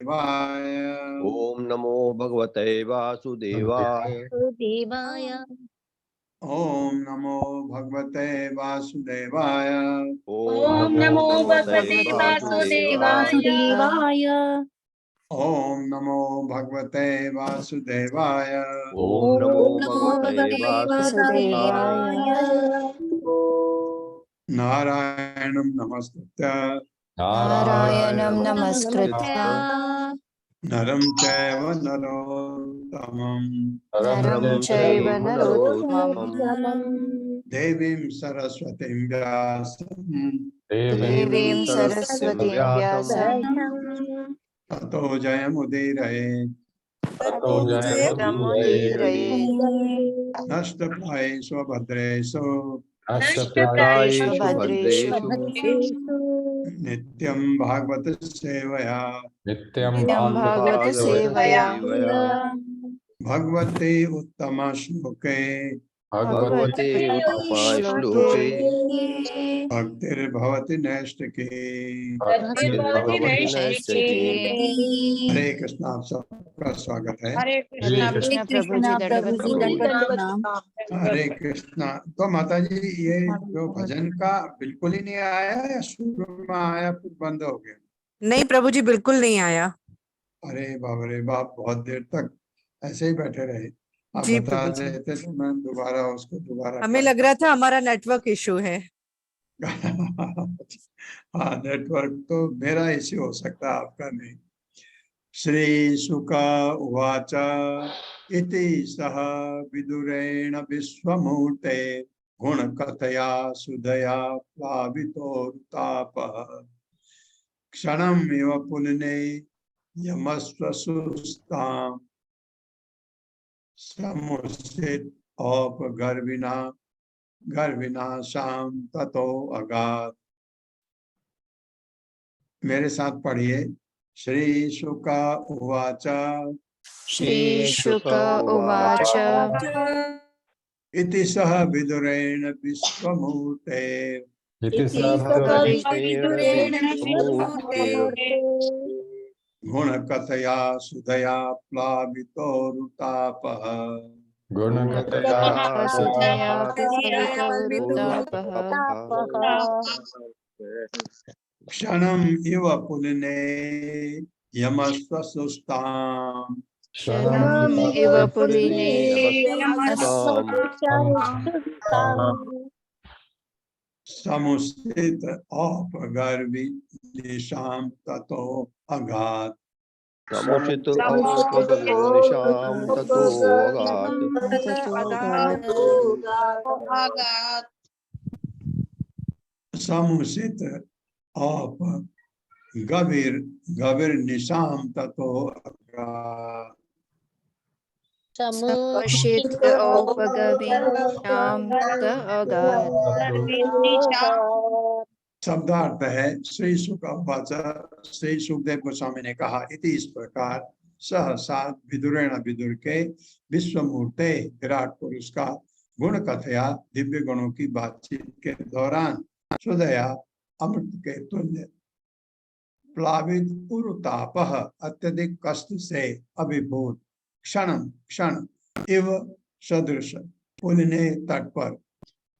ओम नमो भगवते वासुदेवाय। देवाय ओम नमो भगवते वासुदेवाय। ओम नमो भगवते वासुदेवाय ओम नमो भगवते वासुदेवाय। ओम नमो ओम नमो भगवते भगवते वासुदेवाय। नारायणं नमस्कृत्य नारायणं नमस्कृत्य नरं चैव नरोत्तमं नरं चैव नरोत्तमं देवीं सरस्वतीं व्यासं देवीं सरस्वतीं व्यासं ततो जयमुदीरयेत्। तमुदीरयेत्। नष्टप्रायेषु भद्रेषु नष्टप्रायेषु भद्रेषु भद्रेषु नित्यं भागवत सेवया नित्यं भागवत सेवया भगवते उत्तम श्लोके भगवते उत्तमा श्लोके श्लोके भक्तिर्भवति नैष्टिकी। भक्तिर्भवति नैष्टिकी। हरे कृष्ण। आप सबका स्वागत है। हरे कृष्ण प्रभु जी दंडवत प्रणाम। हरे कृष्णा। तो माता जी ये जो भजन का बिल्कुल ही नहीं आया या शुरू में आया फिर बंद हो गया? नहीं प्रभु जी बिल्कुल नहीं आया। अरे बाप रे बाप, बहुत देर तक ऐसे ही बैठे रहे। आप जी बता प्रभु जी। देते तो मैं दोबारा उसको दोबारा हमें लग रहा था हमारा नेटवर्क इशू है। हाँ, नेटवर्क तो मेरा इश्यू हो सकता है, आपका नहीं। श्री शुक उवाच इति सह विदुरेण विश्वमूर्ते गुणकथया सुधया प्लावितोरुतापः क्षणमिव पुलने यमस्वसुस्तां समुचित गर्विनाशां ततो अगात्। मेरे साथ पढ़िए। श्री शुक उवाच श्री शुक उवाच इति सह विदुरेण विश्वमूर्ते गुणकथया सुधया प्लावितोरुतापः सुधया प्लावितोरुतापः क्षणम् इव पुलिने यमस्वसुस्ताम् क्षणम् इव पुलिने समुस्थित औपगर्विनिशां ततो अगात्। समुचित औपगर्वनिशां ततो अगात्। समुचित औपगर्विनिशां ततो अगात्। समुचित औपगर्विनिशां ततो अगात्। शब्दार्थ है श्री शुक उवाच, श्री सुखदेव गोस्वामी ने कहा, इति इस प्रकार, सहसा विदुरेण विदुर के विश्वमूर्ते विराट पुरुष का गुण कथया दिव्य गुणों की बातचीत के दौरान सुदया अमृत के तुल्य प्लावित उरुतापः अत्यधिक कष्ट से अभिभूत क्षण इव सदृश पुलिने तट पर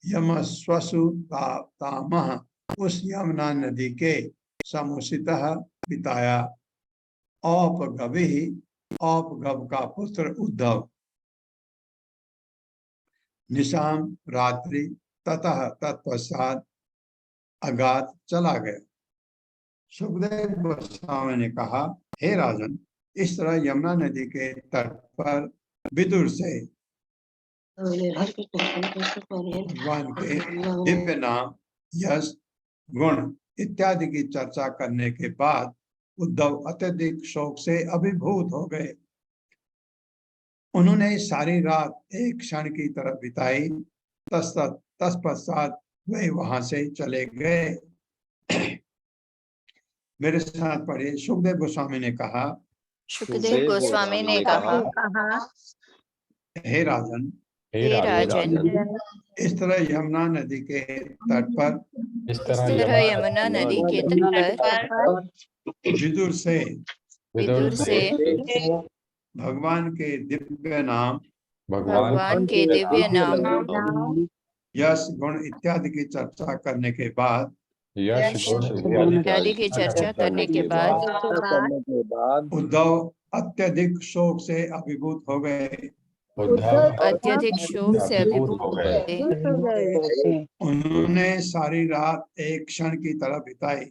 यमस्वसुतामः उस यमुना नदी के समुचितः बिताया। औपगव का पुत्र उद्धव निशाम रात्रि ततः तत्पश्चात अगात चला गया। सुखदेव गोस्वामी ने कहा, हे राजन, इस तरह यमुना नदी के तट पर विदुर से भगवान के दिव्य नाम, यश, गुण इत्यादि की चर्चा करने के बाद उद्धव अत्यधिक शोक से अभिभूत हो गए। उन्होंने सारी रात एक क्षण की तरह बिताई। तत्पश्चात वे वहां से चले गए। मेरे साथ पढ़िए। सुखदेव गोस्वामी ने कहा, सुखदेव गोस्वामी ने कहा, हे राजन, इस तरह यमुना नदी के तट पर यमुना नदी के तट पर विदुर से विदुर से भगवान के दिव्य नाम, भगवान के दिव्य नाम, यश गुण इत्यादि की चर्चा करने के बाद यश गुण इत्यादि की चर्चा करने के बाद उद्धव अत्यधिक शोक से अभिभूत हो गए। अत्यधिक शोक से अभिभूत हो गए। उन्होंने सारी रात एक क्षण की तरह बिताई।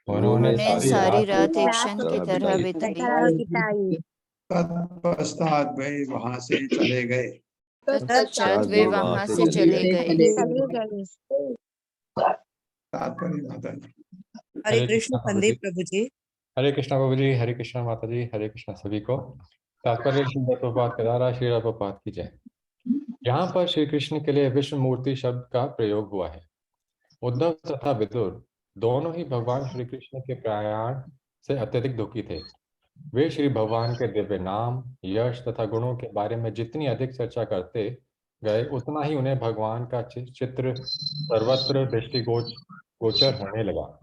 उन्होंने सारी रात एक क्षण की तरह बिताई। तत्पश्चात वे वहां से चले गए। तत्पश्चात वे वहां से चले गए। तात्पर्य माता जी। हरे कृष्ण संदीप प्रभु जी। हरे कृष्णा बाबू जी, हरे कृष्णा माता जी, हरे कृष्णा सभी को। तात्पर्य श्रील प्रभुपाद केदारा श्री प्रभुपाद की जय। यहाँ पर श्री कृष्ण के लिए विश्व मूर्ति शब्द का प्रयोग हुआ है। उद्धव तथा विदुर दोनों ही भगवान श्री कृष्ण के प्रयाण से अत्यधिक दुखी थे। वे श्री भगवान के दिव्य नाम, यश तथा गुणों के बारे में जितनी अधिक चर्चा करते गए, उतना ही उन्हें भगवान का चित्र सर्वत्र दृष्टिगोचर होने लगा।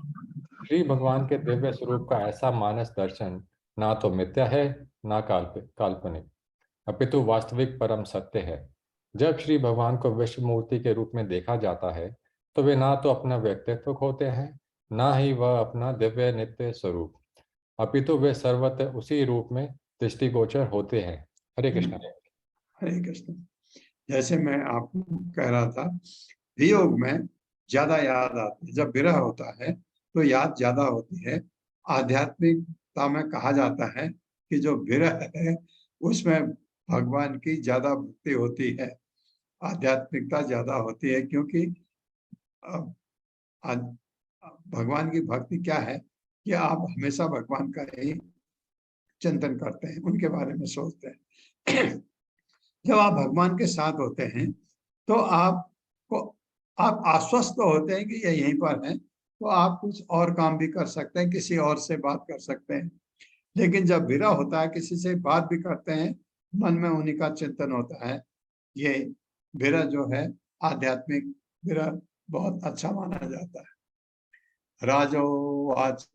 श्री भगवान के दिव्य स्वरूप का ऐसा मानस दर्शन ना तो मिथ्या है, ना काल्पनिक, अपितु वास्तविक परम सत्य है। जब श्री भगवान को विश्व मूर्ति के रूप में देखा जाता है, तो वे ना तो अपना व्यक्तित्व खोते हैं, ना ही वह अपना दिव्य नित्य स्वरूप, अपितु वे सर्वत्र उसी रूप में दृष्टिगोचर होते हैं। हरे कृष्ण। हरे कृष्ण। जैसे मैं आपको कह रहा था, वियोग में ज्यादा याद आती है, जब विरह होता है तो याद ज्यादा होती है। आध्यात्मिकता में कहा जाता है कि जो विरह है उसमें भगवान की ज्यादा भक्ति होती है, आध्यात्मिकता ज्यादा होती है, क्योंकि भगवान की भक्ति क्या है कि आप हमेशा भगवान का ही चिंतन करते हैं, उनके बारे में सोचते हैं। जब आप भगवान के साथ होते हैं तो आप आश्वस्त होते हैं कि ये यहीं पर है, तो आप कुछ और काम भी कर सकते हैं, किसी और से बात कर सकते हैं। लेकिन जब विरह होता है, किसी से बात भी करते हैं, मन में उन्हीं का चिंतन होता है। ये विरह जो है, आध्यात्मिक विरह बहुत अच्छा माना जाता है। राजोवाच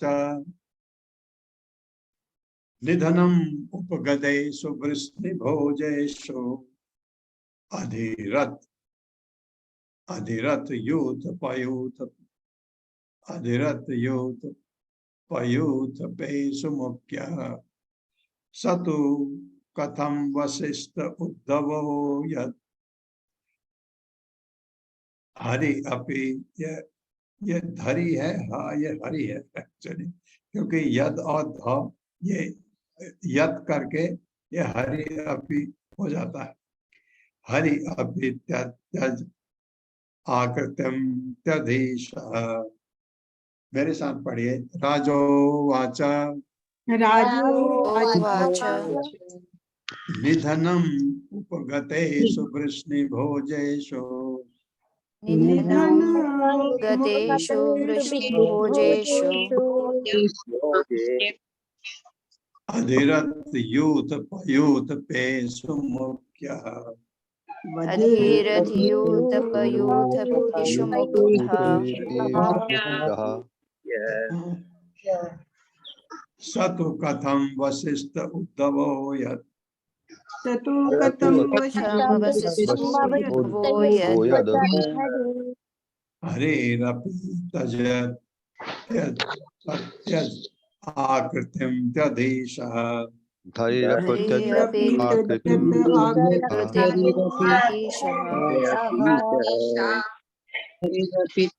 निधनम उपगदेषु वृष्णिभोजेषु अधिरथ यूथ पयूथ पेषु मुख्य सतु कथम वशिष्ठ उद्धवो यत् हरि अपि ये धरी है, हाँ ये हरि है एक्चुअली, क्योंकि यद और ध ये यद करके ये हरि अपि हो जाता है। हरि अपि त्यज आकृत्यम त्यधीश। मेरे साथ पढ़िए। राजो वाचा निधनम उपगतेषु वृष्णिभोजेषु गतेषु वृष्णिभोजेषु अधिरथ यूथ पयूथ पेषु मुख्यः अधिरथ यूथ पयूथ पेषु मुख्यः सतु कथम वशिष्ठ उद्धवो यत् हरिरपि त्यज आकृतिम त्यधीशः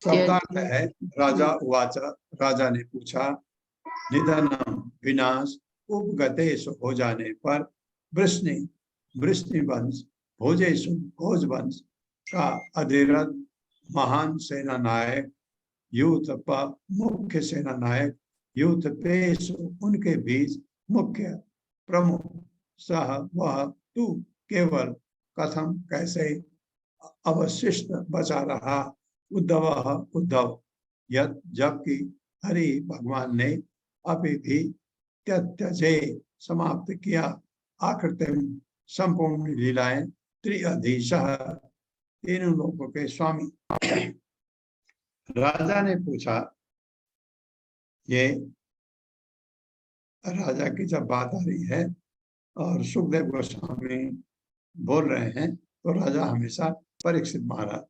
शब्दार्थ है राजा उवाचा, राजा ने पूछा, निधनम विनाश, उपगतेषु हो जाने पर, वृष्णि वंश, भोजेषु भोज वंश का अधिरथ महान सेना नायक, यूथ मुख्य सेना नायक, यूथ पेश उनके बीच मुख्य प्रमुख, सह वह तू केवल, कथम कैसे, अवशिष्ट बचा रहा, उद्धव यद जबकि हरि भगवान ने अभी भी त्यजे समाप्त किया, आकृतिम संपूर्ण लीलाएं, त्रिअधीशः तीनों लोगों के स्वामी। राजा ने पूछा, ये राजा की जब बात आ रही है और सुखदेव गोस्वामी बोल रहे हैं, तो राजा हमेशा परीक्षित महाराज।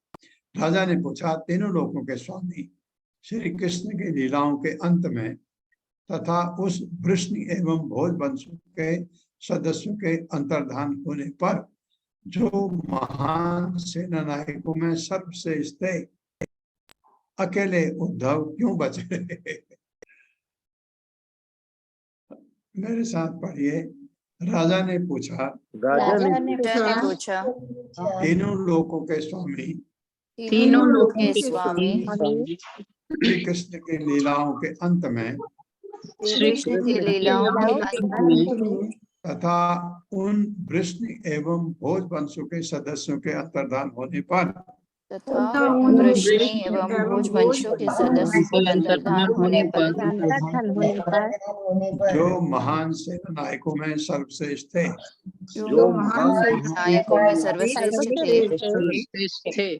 राजा ने पूछा, तीनों लोकों के स्वामी श्री कृष्ण की लीलाओं के अंत में तथा उस वृष्णि एवं भोज वंशों के सदस्यों के अंतर्धान होने पर जो महान सेना नायकों में सर्वश्रेष्ठ थे, अकेले उद्धव क्यों बचे रहे? मेरे साथ पढ़िए। राजा ने पूछा, राजा ने पूछा, तीनों लोकों के स्वामी तीनों लोक के स्वामी श्री कृष्ण की लीलाओं के अंत में श्री कृष्ण की लीलाओं के अंत में तथा उन वृष्णि एवं भोज वंशों के सदस्यों के अंतर्धान होने पर तथा उन वृष्णि एवं भोज वंशों के सदस्य के अंतर्धान होने पर जो महान सेना नायकों में सर्वश्रेष्ठ थे, जो महान नायकों में सर्वश्रेष्ठ थे,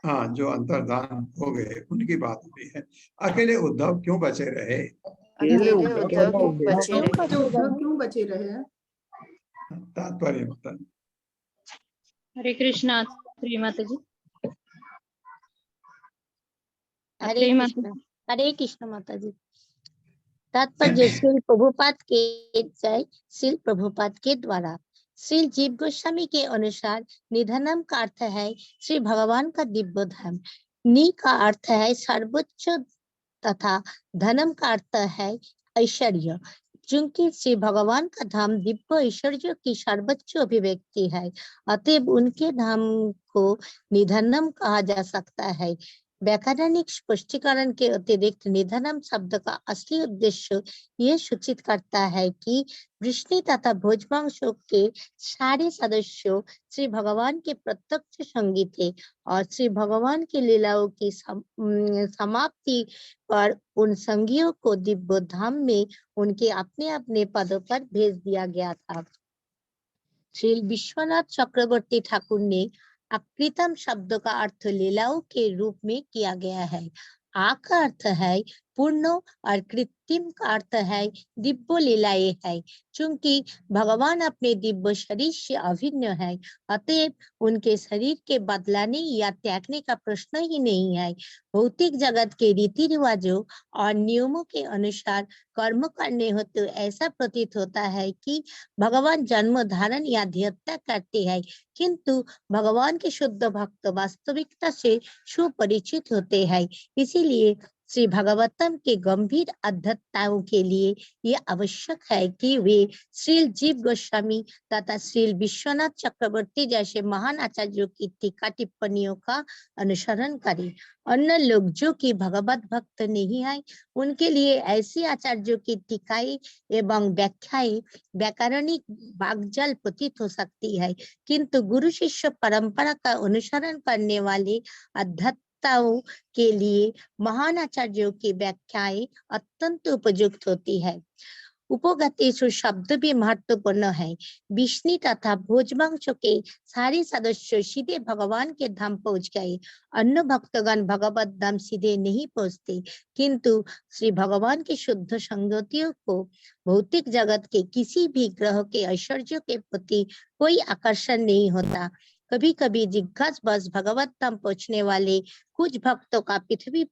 हाँ, जो अंतर्धान हो गए, उनकी बात हो रही है। अकेले उद्धव क्यों बचे रहे? अकेले उद्धव क्यों बचे रहे? तात्पर्य मतलब। हरे कृष्णा माता जी। हरे कृष्ण माता जी। तात्पर्य श्री प्रभुपाद के द्वारा श्री जीव गोस्वामी के अनुसार निधनम का अर्थ है श्री भगवान का दिव्य धाम, नी का अर्थ है सर्वोच्च तथा धनम का अर्थ है ऐश्वर्य। चूंकि श्री भगवान का धाम दिव्य ऐश्वर्य की सर्वोच्च अभिव्यक्ति है, अतएव उनके धाम को निधनम कहा जा सकता है। व्याकरणिक स्पष्टीकरण के अतिरिक्त निधनम शब्द का असली उद्देश्य ये सूचित करता है कि वृष्णि तथा भोजवंशों के सारे सदस्यों श्री भगवान के प्रत्यक्ष संगी थे और श्री भगवान की लीलाओं की समाप्ति पर उन संगियों को दिव्य धाम में उनके अपने अपने पदों पर भेज दिया गया था। श्री विश्वनाथ चक्रवर्ती ठाकुर ने अकृतम शब्द का अर्थ लीलाओं के रूप में किया गया है। आ का अर्थ है पूर्ण और कृत्रिम का अर्थ है दिव्य लीलाएं है। चूंकि भगवान अपने दिव्य शरीर से अभिन्न है, अतएव उनके शरीर के बदलाने या त्यागने का प्रश्न ही नहीं है। भौतिक जगत के रीति रिवाजों और नियमों के अनुसार कर्म करने हो तो ऐसा प्रतीत होता है कि भगवान जन्म धारण या ध्येयता करते हैं, किंतु भगवान के शुद्ध भक्त वास्तविकता से सुपरिचित होते हैं। इसीलिए श्री भगवतम के गंभीर अध्यताओं के लिए ये आवश्यक है कि वे श्री जीव गोस्वामी तथा श्री विश्वनाथ चक्रवर्ती जैसे महान आचार्यों की टीका टिप्पणियों का अनुसरण करें। अन्य लोग जो कि भगवत भक्त नहीं है, उनके लिए ऐसी आचार्यों की टीकाएं एवं व्याख्याएं व्याकरणिक बागजल प्रतीत हो सकती है, किंतु गुरु शिष्य परंपरा का अनुसरण करने वाले अध्यताओं के लिए महान आचार्यों की व्याख्याएं अत्यंत उपयुक्त होती है। उपगतेषु शब्द भी महत्वपूर्ण है। विष्णु तथा भोजवंश के सारे सदस्य सीधे भगवान के धाम पहुंच गए। अन्य भक्तगण भगवत धाम सीधे नहीं पहुंचते, किंतु श्री भगवान की शुद्ध संगतियों को भौतिक जगत के किसी भी ग्रह के ऐश्वर्य के प्रति कोई आकर्षण नहीं होता। कभी कभी जिज्ञासवश भगवत धाम पहुंचने वाले कुछ भक्तों का पृथ्वी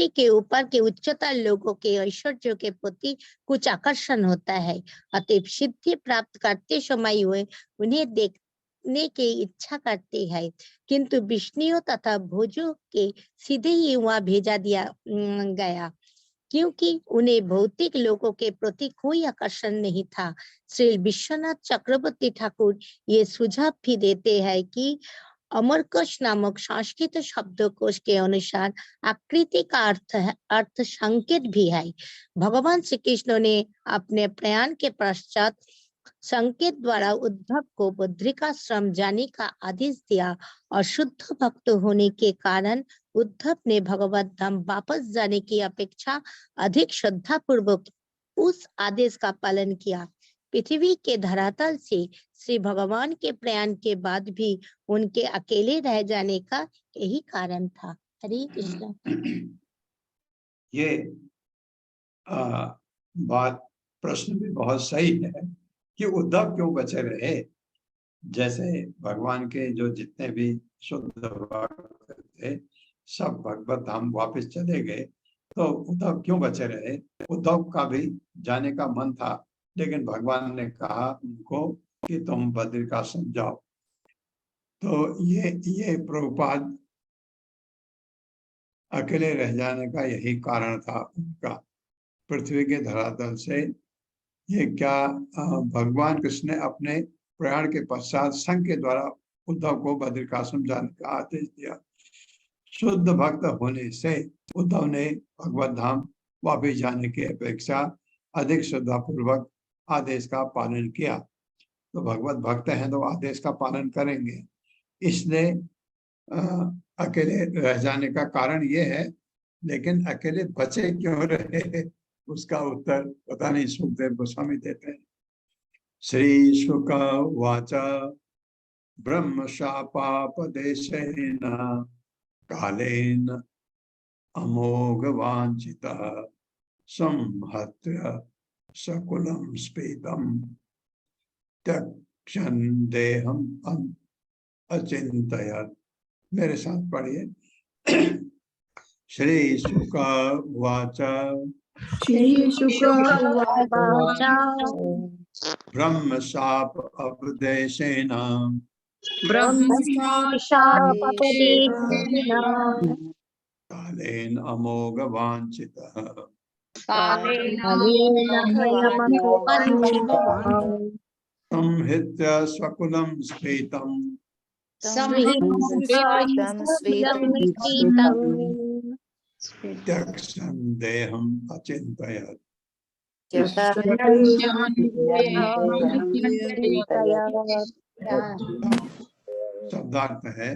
के ऊपर के उच्चतर लोगों के ऐश्वर्य के प्रति कुछ आकर्षण होता है। अतएव सिद्धि प्राप्त करते समय वे उन्हें देखने की इच्छा करते हैं, किंतु विष्णु तथा भोजों के सीधे ही वहां भेजा दिया गया, क्योंकि उन्हें भौतिक लोगों के प्रति कोई आकर्षण नहीं था। श्री विश्वनाथ चक्रवर्ती ठाकुर ये सुझाव भी देते हैं कि अमरकोश नामक संस्कृत शब्दकोश के अनुसार आकृति का अर्थ संकेत भी है। भगवान श्री कृष्ण ने अपने प्रयाण के पश्चात संकेत द्वारा उद्धव को बद्रिकाश्रम जाने का आदेश दिया और शुद्ध भक्त होने के कारण उद्धव ने भगवत धाम वापस जाने की अपेक्षा अधिक श्रद्धा पूर्वक उस आदेश का पालन किया। पृथ्वी के धरातल से श्री भगवान के प्रयाण के बाद भी उनके अकेले रह जाने का यही कारण था। हरे कृष्ण। ये बात प्रश्न भी बहुत सही है कि उद्धव क्यों बचे रहे। जैसे भगवान के जो जितने भी शुद्ध भक्त थे सब भगवत धाम वापस चले गए, तो उद्धव क्यों बचे रहे। उद्धव का भी जाने का मन था, लेकिन भगवान ने कहा उनको कि तुम बद्रिकाश्रम जाओ। तो ये प्रभुपाद अकेले रह जाने का यही कारण था उनका। पृथ्वी के धरातल से ये क्या भगवान कृष्ण ने अपने प्रयाण के पश्चात संघ के द्वारा उद्धव को बद्रिकाश्रम जाने का आदेश दिया। शुद्ध भक्त होने से उद्धव ने भगवत धाम वापस जाने की अपेक्षा अधिक श्रद्धा पूर्वक आदेश का पालन किया। तो भगवत भक्त हैं तो आदेश का पालन करेंगे। इसलिए अकेले रह जाने का कारण ये है। लेकिन अकेले बचे क्यों रहे, उसका उत्तर पता नहीं सुखदेव गोस्वामी देते हैं। श्री शुक वाच ब्रह्म शापापदेशेन कालेन अमोघ वांछिता संहत्य सकुलम स्फीतम त्यक्षन् देहम अचिंतयत्। मेरे साथ पढ़िए। श्री शुक वाच ब्रह्म शाप उपदेशेन कालेन अमोघ वांछितः संहृत्य स्वकुलं स्फीतं त्यक्षन् देहम् अचिन्तयत्। शब्दार्थ है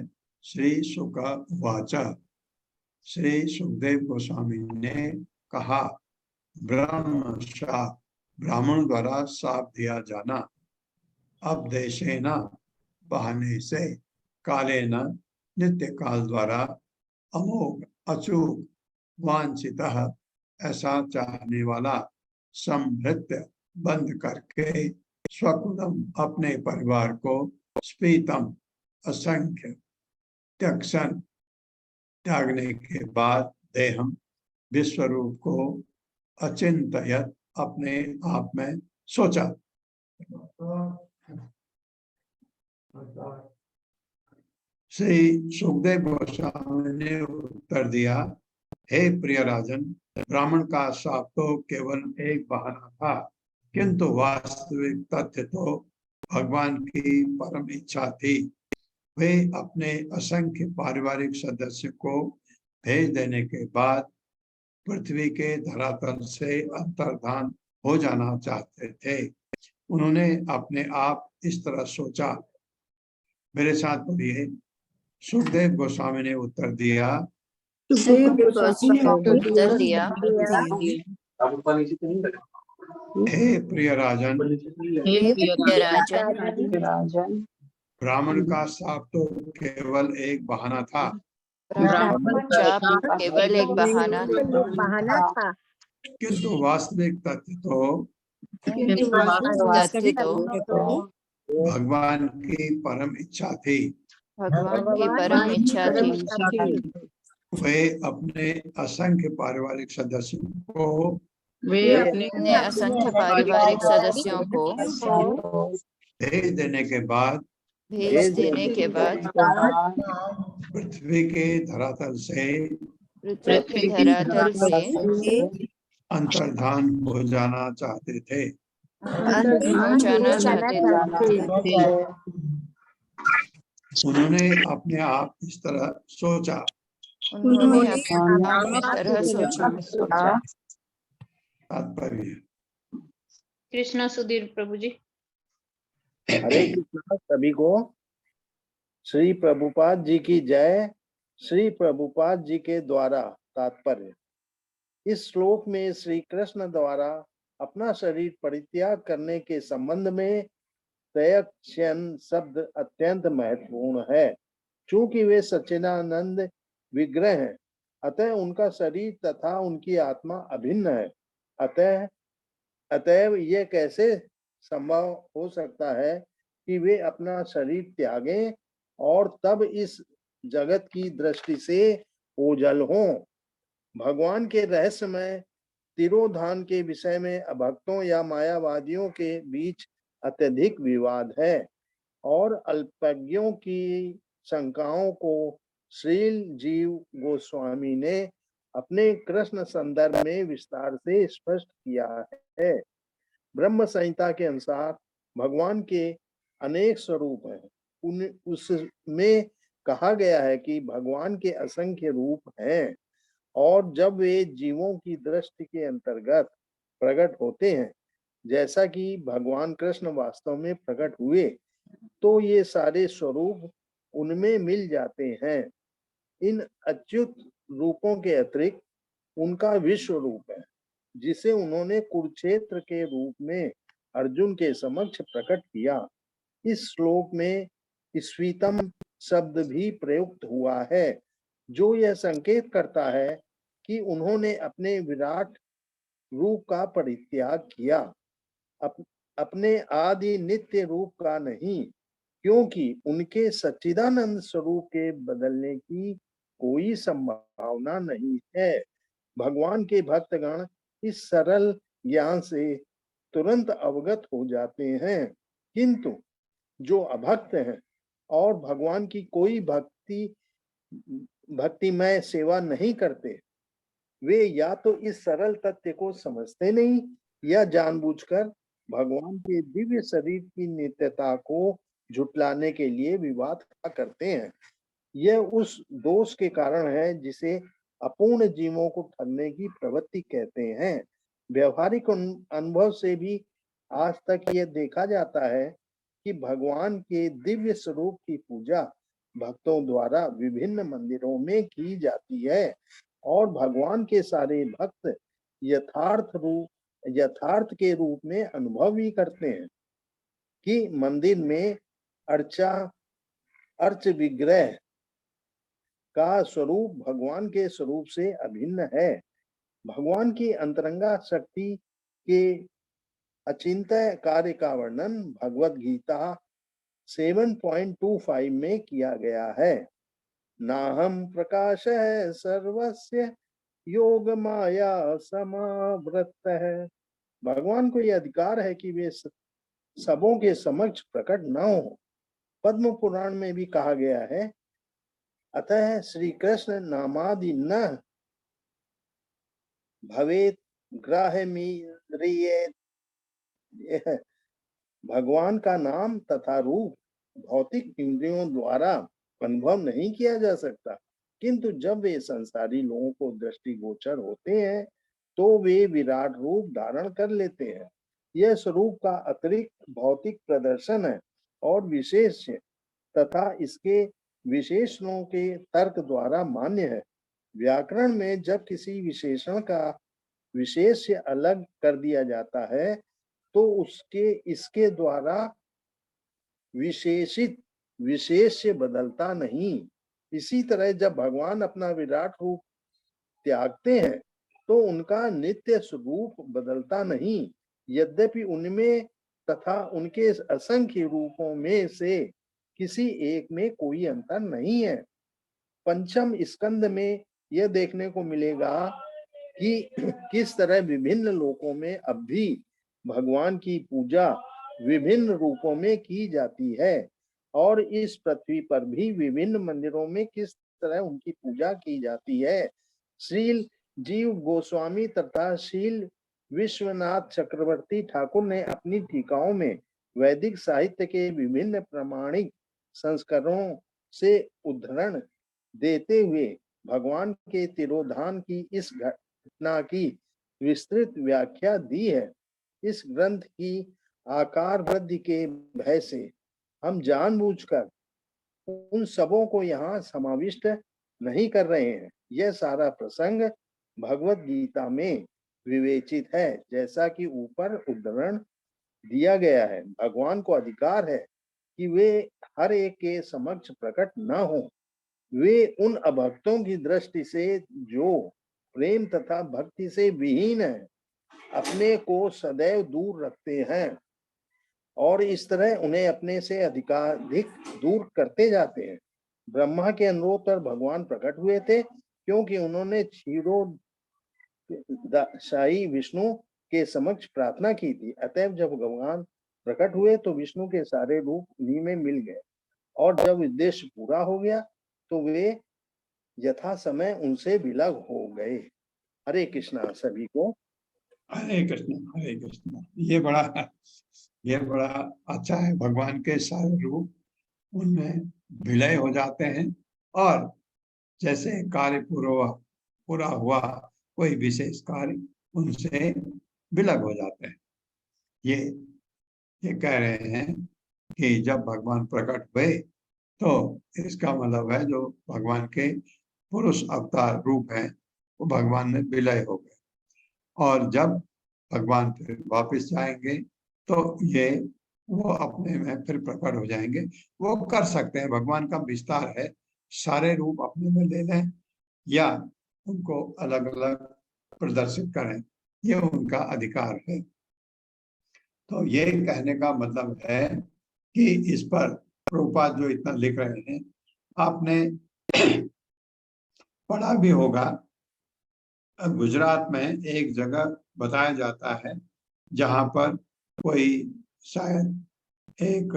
श्री शुक वाच, श्री सुखदेव गोस्वामी ने कहा ब्रह्म शाप, ब्राह्मण द्वारा शाप दिया जाना, उपदेशेन बहाने से, कालेन नित्य काल द्वारा, अमोघ अचूक, वांछितः ऐसा चाहने वाला, संहृत्य बंद करके, स्वकुलम अपने परिवार को, स्फीतम असंख्य, त्यक्षण त्यागने के बाद, देहम विश्वरूप को, अचिंतयत अपने आप में सोचा। श्री सुखदेव गोस्वामी ने उत्तर दिया, हे प्रिय राजन, ब्राह्मण का शाप तो केवल एक बहाना था, किंतु वास्तविक तथ्य तो भगवान की परम इच्छा थी। वे अपने असंख्य पारिवारिक सदस्य को भेज देने के बाद पृथ्वी के धरातल से अंतर्धान हो जाना चाहते थे। उन्होंने अपने आप इस तरह सोचा। मेरे साथ पढ़िए। सुखदेव गोस्वामी ने उत्तर दिया, हे प्रिय राजन, ब्राह्मण का शाप तो केवल एक बहाना था, केवल एक बहाना था, किंतु वास्तविक तथ्य तो भगवान की परम इच्छा थी। भगवान की परम इच्छा थी। वे अपने असंख्य पारिवारिक सदस्यों को, अपने असंख्य पारिवारिक सदस्यों को भेज देने के बाद, पृथ्वी के धरातल से अंतर्धान हो जाना चाहते थे। उन्होंने अपने आप इस तरह सोचा। तात्पर्य कृष्णा सुधीर प्रभु जी। हरे कृष्णा सभी को। श्री प्रभुपाद जी की जय। श्री प्रभुपाद जी के द्वारा तात्पर्य। इस श्लोक में श्री कृष्ण द्वारा अपना शरीर परित्याग करने के संबंध में त्यक्षण शब्द अत्यंत महत्वपूर्ण है। चूंकि वे सच्चिदानंद विग्रह हैं, अतः उनका शरीर तथा उनकी आत्मा अभिन्न है। अतः अतएव यह कैसे संभव हो सकता है कि वे अपना शरीर त्यागें और तब इस जगत की दृष्टि से ओझल हों। भगवान के रहस्यमय तिरोधान के विषय में अभक्तों या मायावादियों के बीच अत्यधिक विवाद है और अल्पज्ञों की शंकाओं को श्रील जीव गोस्वामी ने अपने कृष्ण संदर्भ में विस्तार से स्पष्ट किया है। ब्रह्म संहिता के अनुसार भगवान के अनेक स्वरूप हैं। उसमें कहा गया है कि भगवान के असंख्य रूप हैं और जब वे जीवों की दृष्टि के अंतर्गत प्रकट होते हैं, जैसा कि भगवान कृष्ण वास्तव में प्रकट हुए, तो ये सारे स्वरूप उनमें मिल जाते हैं। इन अच्युत रूपों के अतिरिक्त उनका विश्व रूप है, जिसे उन्होंने कुरुक्षेत्र के रूप में अर्जुन के समक्ष प्रकट किया। इस श्लोक में स्वीतम शब्द भी प्रयुक्त हुआ है, जो यह संकेत करता है कि उन्होंने अपने विराट रूप का परित्याग किया, अपने आदि नित्य रूप का नहीं, क्योंकि उनके सच्चिदानंद स्वरूप के बदलने की कोई संभावना नहीं है। भगवान के भक्तगण इस सरल ज्ञान से तुरंत अवगत हो जाते हैं, किंतु जो अभक्त हैं और भगवान की कोई भक्तिमय सेवा नहीं करते, वे या तो इस सरल तथ्य को समझते नहीं या जानबूझकर भगवान के दिव्य शरीर की नित्यता को झुटलाने के लिए विवाद करते हैं। यह उस दोष के कारण है जिसे अपूर्ण जीवों को ठगने की प्रवृत्ति कहते हैं। व्यवहारिक अनुभव से भी आज तक यह देखा जाता है कि भगवान के दिव्य स्वरूप की पूजा भक्तों द्वारा विभिन्न मंदिरों में की जाती है और भगवान के सारे भक्त यथार्थ के रूप में अनुभव भी करते हैं कि मंदिर में अर्च विग्रह का स्वरूप भगवान के स्वरूप से अभिन्न है। भगवान की अंतरंगा शक्ति के अचिंत्य कार्य का वर्णन भगवत गीता 7.25 में किया गया है। नाहम प्रकाश है सर्वस्य योग माया समावृत है। भगवान को यह अधिकार है कि वे सबों के समक्ष प्रकट न हो। पद्म पुराण में भी कहा गया है, अतः श्री कृष्ण नामादि न भवेत ग्राह्यमीरियेत। भगवान का नाम तथा रूप भौतिक इंद्रियों द्वारा अनुभव नहीं किया जा सकता, किंतु जब वे संसारी लोगों को दृष्टिगोचर होते हैं तो वे विराट रूप धारण कर लेते हैं। यह स्वरूप का अतिरिक्त भौतिक प्रदर्शन है और विशेष तथा इसके विशेषणों के तर्क द्वारा मान्य है। व्याकरण में जब किसी विशेषण का विशेष अलग कर दिया जाता है तो उसके इसके द्वारा विशेषित विशेष्य बदलता नहीं। इसी तरह जब भगवान अपना विराट रूप त्यागते हैं तो उनका नित्य स्वरूप बदलता नहीं, यद्यपि उनमें तथा उनके असंख्य रूपों में से किसी एक में कोई अंतर नहीं है। पंचम स्कंद में यह देखने को मिलेगा कि किस तरह विभिन्न लोकों में अब भी भगवान की पूजा विभिन्न रूपों में की जाती है और इस पृथ्वी पर भी विभिन्न मंदिरों में किस तरह उनकी पूजा की जाती है। श्रील जीव गोस्वामी तथा श्रील विश्वनाथ चक्रवर्ती ठाकुर ने अपनी टीकाओं में वैदिक साहित्य के विभिन्न प्रामाणिक संस्करणों से उद्धरण देते हुए भगवान के तिरोधान की इस घटना की विस्तृत व्याख्या दी है। इस ग्रंथ की आकार वृद्धि के भय से हम जानबूझकर उन सबों को यहाँ समाविष्ट नहीं कर रहे हैं। यह सारा प्रसंग भगवत गीता में विवेचित है, जैसा कि ऊपर उद्धरण दिया गया है। भगवान को अधिकार है कि वे हर एक के समक्ष प्रकट न हो। वे उन अभक्तों की दृष्टि से जो प्रेम तथा भक्ति से विहीन है अपने को सदैव दूर रखते हैं और इस तरह उन्हें अपने से अधिकाधिक दूर करते जाते हैं। ब्रह्मा के अनुरोध पर भगवान प्रकट हुए थे, क्योंकि उन्होंने क्षीरोदशाई विष्णु के समक्ष प्रार्थना की थी। अतएव जब भगवान प्रकट हुए तो विष्णु के सारे रूप उन्हीं में मिल गए, और जब उद्देश्य पूरा हो गया तो वे यथा समय उनसे विलग हो गए। हरे कृष्णा सभी को। हरे कृष्ण हरे कृष्ण। ये बड़ा अच्छा है। भगवान के सारे रूप उनमें विलय हो जाते हैं, और जैसे कार्य पूरा हुआ कोई विशेष कार्य उनसे विलग हो जाते हैं। ये कह रहे हैं कि जब भगवान प्रकट हुए तो इसका मतलब है जो भगवान के पुरुष अवतार रूप हैं वो भगवान में विलय हो गए, और जब भगवान फिर वापस जाएंगे तो वो अपने में फिर प्रकट हो जाएंगे। वो कर सकते हैं, भगवान का विस्तार है, सारे रूप अपने में ले लें या उनको अलग अलग प्रदर्शित करें, ये उनका अधिकार है। तो ये कहने का मतलब है कि इस पर प्रभुपाद जो इतना लिख रहे हैं, आपने पढ़ा भी होगा। गुजरात में एक जगह बताया जाता है जहां पर कोई शायद एक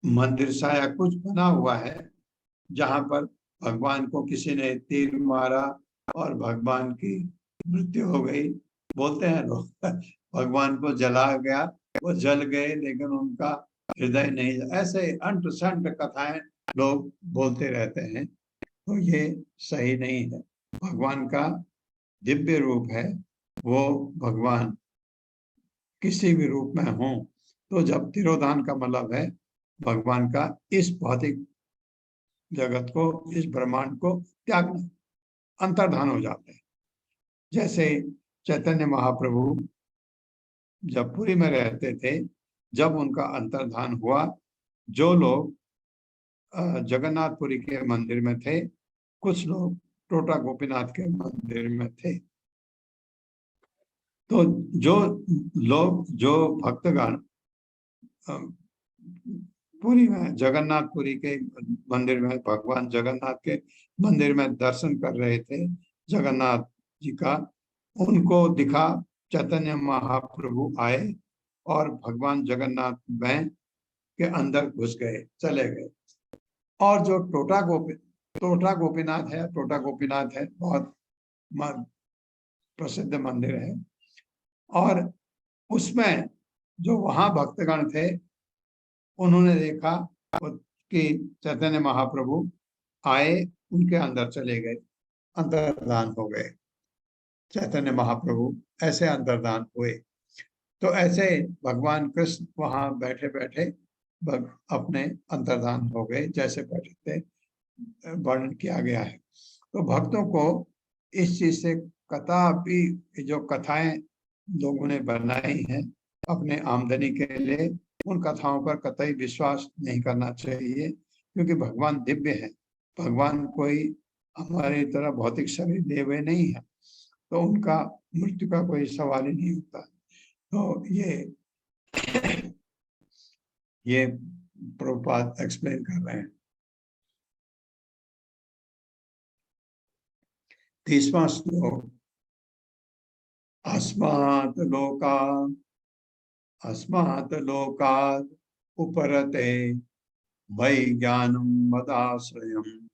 मंदिर सा या कुछ बना हुआ है, जहां पर भगवान को किसी ने तीर मारा और भगवान की मृत्यु हो गई। बोलते हैं लोग भगवान को जला गया, वो जल गए लेकिन उनका हृदय नहीं। ऐसे अंट संट कथाएं लोग बोलते रहते हैं, तो ये सही नहीं है। भगवान का दिव्य रूप है, वो भगवान किसी भी रूप में हो, तो जब तिरोधान का मतलब है भगवान का इस भौतिक जगत को, इस ब्रह्मांड को त्यागना, अंतर्धान हो जाते हैं। जैसे चैतन्य महाप्रभु जब पुरी में रहते थे, जब उनका अंतर्धान हुआ, जो लोग जगन्नाथपुरी के मंदिर में थे, कुछ लोग टोटा गोपीनाथ के मंदिर में थे। तो जो भक्तगण पुरी में जगन्नाथपुरी के मंदिर में, भगवान जगन्नाथ के मंदिर में दर्शन कर रहे थे जगन्नाथ जी का, उनको दिखा चैतन्य महाप्रभु आए और भगवान जगन्नाथ में के अंदर घुस गए, चले गए। और जो टोटा गोपीनाथ है, बहुत प्रसिद्ध मंदिर है, और उसमें जो वहां भक्तगण थे उन्होंने देखा कि चैतन्य महाप्रभु आए, उनके अंदर चले गए, अंतर्धान हो गए। चैतन्य महाप्रभु ऐसे अंतर्धान हुए। तो ऐसे भगवान कृष्ण वहां बैठे बैठे अपने अंतर्धान हो गए, जैसे बैठे थे वर्णन किया गया है। तो भक्तों को इस चीज से कदापि, जो कथाएं लोगों ने बनाई हैं अपने आमदनी के लिए, उन कथाओं पर कतई विश्वास नहीं करना चाहिए, क्योंकि भगवान दिव्य है। भगवान कोई हमारी तरह भौतिक शरीर लिए हुए नहीं है, तो उनका मृत्यु का कोई सवाल ही नहीं होता। तो ये प्रभुपाद एक्सप्लेन कर रहे हैं। 30वां श्लोक। अस्मात् लोकात् उपरते वै ज्ञानं मदाश्रयम्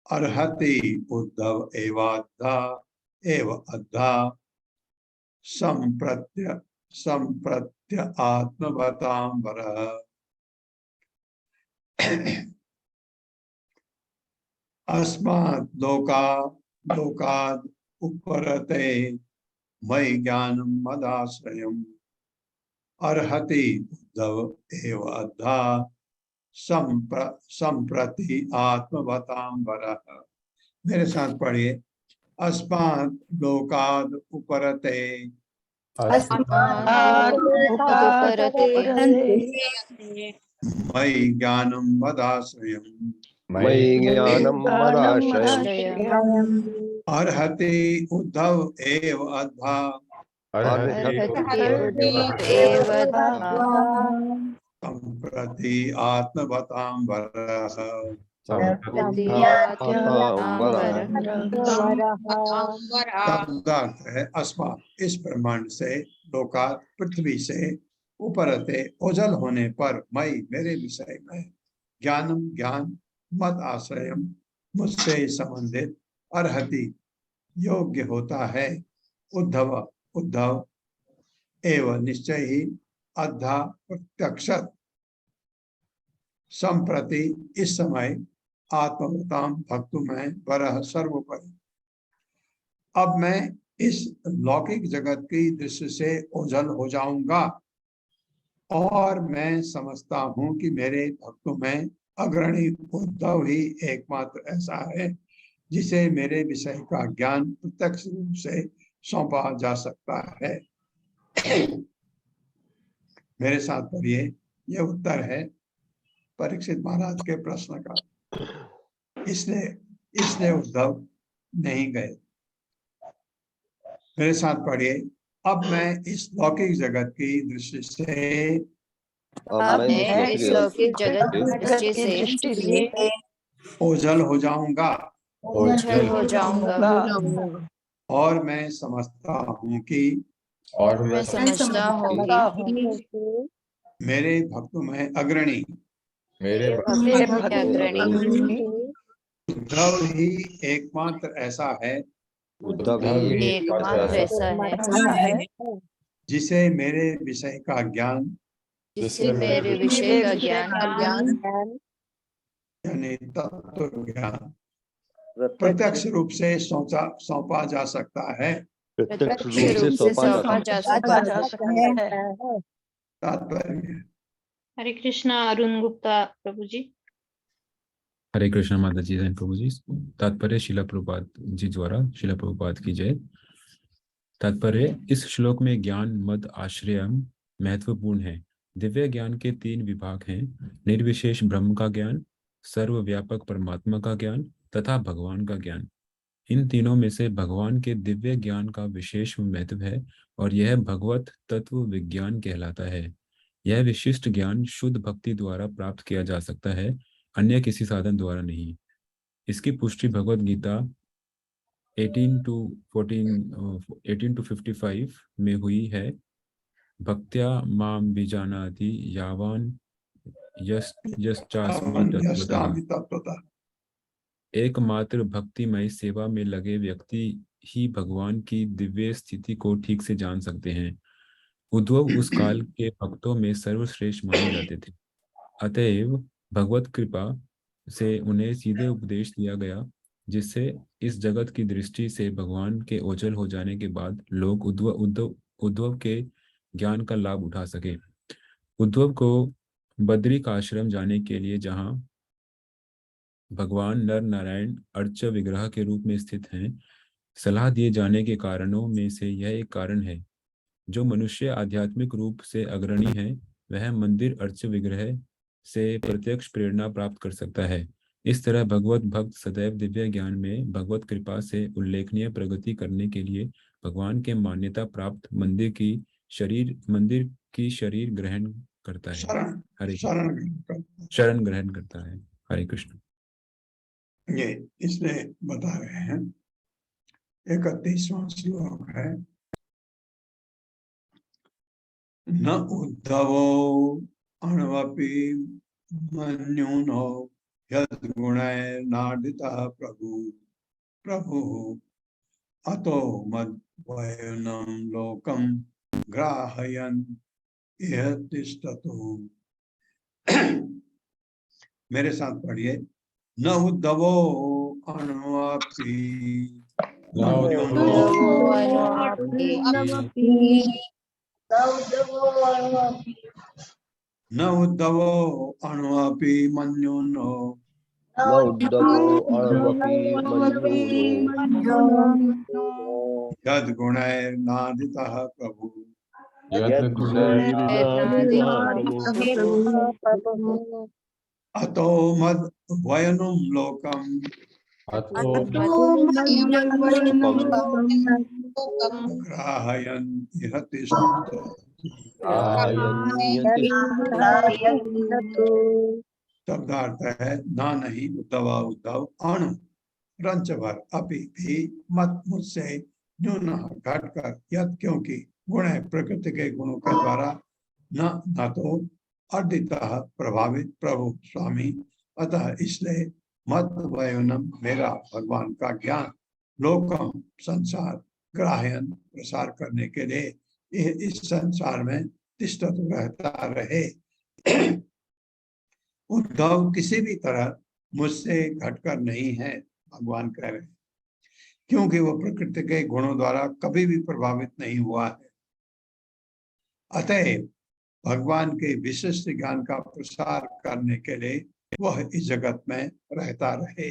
अर्हति उद्धव एव अद्धा संप्रत्य आत्मवतांबरः। अस्मात् लोकात् उपरते मयि ज्ञानं मदाश्रयम् अर्हति उद्धव एव अद्धा संप्रति आत्मवतांबरः। मेरे साथ पढ़िए। अस्मात् लोकात् उपरते मयि ज्ञानं मदाश्रयम् मयि ज्ञानं मदाश्रयम् अर्हति उद्धव एव अद्धा सम्प्रति आत्मवतां वरः। शब्दार्थ है अस्मात्, इस ब्रह्मांड से, लोकात् पृथ्वी से, उपरते ओझल होने पर, मई मेरे विषय में, ज्ञानम ज्ञान, मत आश्रयम मुझसे संबंधित, अर्हति योग्य होता है, उद्धव उद्धव, एवं निश्चय ही, अद्धा प्रत्यक्ष, संप्रति इस समय, आत्मवताम भक्तु में, वरह सर्वोपरि। अब मैं इस लौकिक जगत की दृष्टि से ओझल हो जाऊंगा और मैं समझता हूं कि मेरे भक्तों में अग्रणी उद्धव ही एकमात्र ऐसा है जिसे मेरे विषय का ज्ञान प्रत्यक्ष रूप से सौंपा जा सकता है। मेरे साथ पढ़िए, यह उत्तर है परीक्षित महाराज के प्रश्न का। इसलिए उद्धव नहीं गए। मेरे साथ पढ़िए, अब मैं इस लौकिक जगत की दृष्टि से, ओझल हो जाऊंगा और मैं समझता हूँ कि मेरे भक्तों में अग्रणी उद्धव ही एकमात्र ऐसा है जिसे मेरे विषय का ज्ञान यानी तत्व ज्ञान प्रत्यक्ष रूप से सौंपा जा सकता है। तात्पर्य। हरे कृष्णा अरुण गुप्ता प्रभु जी। हरे कृष्णा माता जी जैन प्रभु जी। तात्पर्य शिला प्रभुपाद जी द्वारा, शिला प्रभुपाद की जय। तात्पर्य, इस श्लोक में ज्ञान मद आश्रय महत्वपूर्ण है। दिव्य ज्ञान के 3 विभाग हैं, निर्विशेष ब्रह्म का ज्ञान, सर्वव्यापक परमात्मा का ज्ञान तथा भगवान का ज्ञान। इन तीनों में से भगवान के दिव्य ज्ञान का विशेष महत्व है और यह भगवत तत्व विज्ञान कहलाता है। यह विशिष्ट ज्ञान शुद्ध भक्ति द्वारा प्राप्त किया जा सकता है, अन्य किसी साधन द्वारा नहीं। इसकी पुष्टि भगवत गीता 18-55 में हुई है। भक्त्या माम विजानाति यावान यश्चास्मि तत्त्वतः। एकमात्र भक्तिमय सेवा में लगे व्यक्ति ही भगवान की दिव्य स्थिति को ठीक से जान सकते हैं। उद्धव उस काल के भक्तों में सर्वश्रेष्ठ माने जाते थे, अतएव भगवत कृपा से उन्हें सीधे उपदेश दिया गया, जिससे इस जगत की दृष्टि से भगवान के ओझल हो जाने के बाद लोग उद्धव के ज्ञान का लाभ उठा सके। उद्धव को बद्री का आश्रम जाने के लिए, जहाँ भगवान नर नारायण अर्च विग्रह के रूप में स्थित हैं, सलाह दिए जाने के कारणों में से यह एक कारण है। जो मनुष्य आध्यात्मिक रूप से अग्रणी है, वह मंदिर अर्च विग्रह से प्रत्यक्ष प्रेरणा प्राप्त कर सकता है। इस तरह भगवत भक्त सदैव दिव्य ज्ञान में भगवत कृपा से उल्लेखनीय प्रगति करने के लिए भगवान के मान्यता प्राप्त मंदिर की शरीर ग्रहण करता है। शरण ग्रहण करता है। हरे कृष्ण। ये इसलिए बता रहे हैं, 31वां श्लोक है, न उद्धवो अण्वपि मन्युनो यद्गुणैर्नाडितः प्रभु अतो मद्वयनं लोकं ग्राहयन् इह तिष्ठतु। मेरे साथ पढ़िए, न उद्धवो अण्वपि न उद्धवो अण्वपि मन्युनो यद्गुणैर्नादितः प्रभु अतो मद्वयनं लोकं अतो ग्राहयन् इह तिष्ठत्। शब्दार्थ है ना नहीं उद्धव उद्धव अणु रंच भर अभी भी मत मुझसे न्यून घटकर यद क्योंकि गुण है प्रकृति के गुणों के द्वारा न तो अर्धितः प्रभावित प्रभु स्वामी, अतः इसलिए मत वयोनम मेरा भगवान का ज्ञान लोकम संसार ग्राहयन प्रसार करने के लिए इस संसार में तिष्ठत रहता रहे। उद्धव किसी भी तरह मुझसे घटकर नहीं है, भगवान कह रहे हैं, क्योंकि वो प्रकृति के गुणों द्वारा कभी भी प्रभावित नहीं हुआ है। अतएव भगवान के विशिष्ट ज्ञान का प्रसार करने के लिए वह इस जगत में रहता रहे।